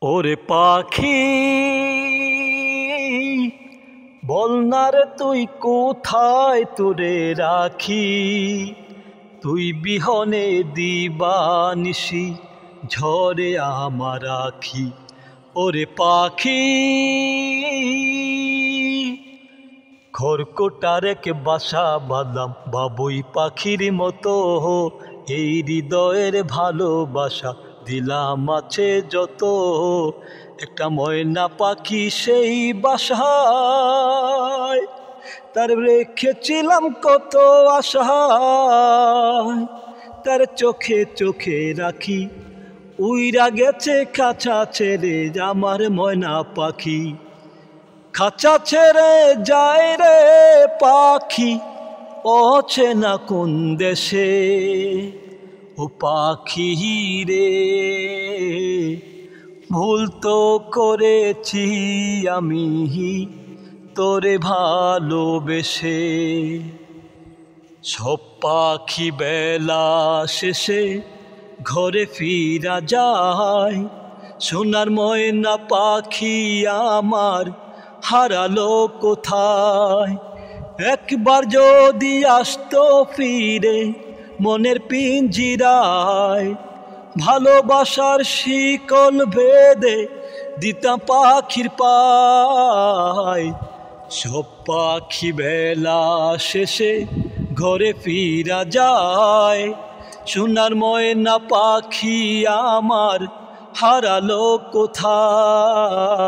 ওরে পাখি বল না রে তুই কোথায় তোরে রাখি, তুই বিহনে দিবানিশি ঝরে আমার আখি। ওরে পাখি খড়কুটার এক বাসা বাঁধলাম বাবুই পাখির মতো, এই হৃদয়ের ভালোবাসা দিলাম আছে যত। একটা ময়না পাখি সেই বাসায়, তার রেখেছিলাম কত আশায়, তার চোখে চোখে রাখি উইরা গেছে খাঁচা ছেড়ে আমার ময়না পাখি। খাঁচা ছেড়ে যায় রে পাখি অচেনা কোন দেশে। ও পাখি রে ভুল তো করেছি আমি তোরে ভালোবেসে। সব পাখি বেলা শেষে ঘরে ফিরা যায়, সোনার ময়না পাখি আমার হারালো কোথায়। একবার যদি আসতো ফিরে মনের পিঞ্জিরায়, ভালোবাসার শিকল বেঁধে দিতাম পাখির পায়। সব পাখি বেলা শেষে ঘরে ফিরা যায়, সোনার ময়না পাখি আমার হারালো কোথায়।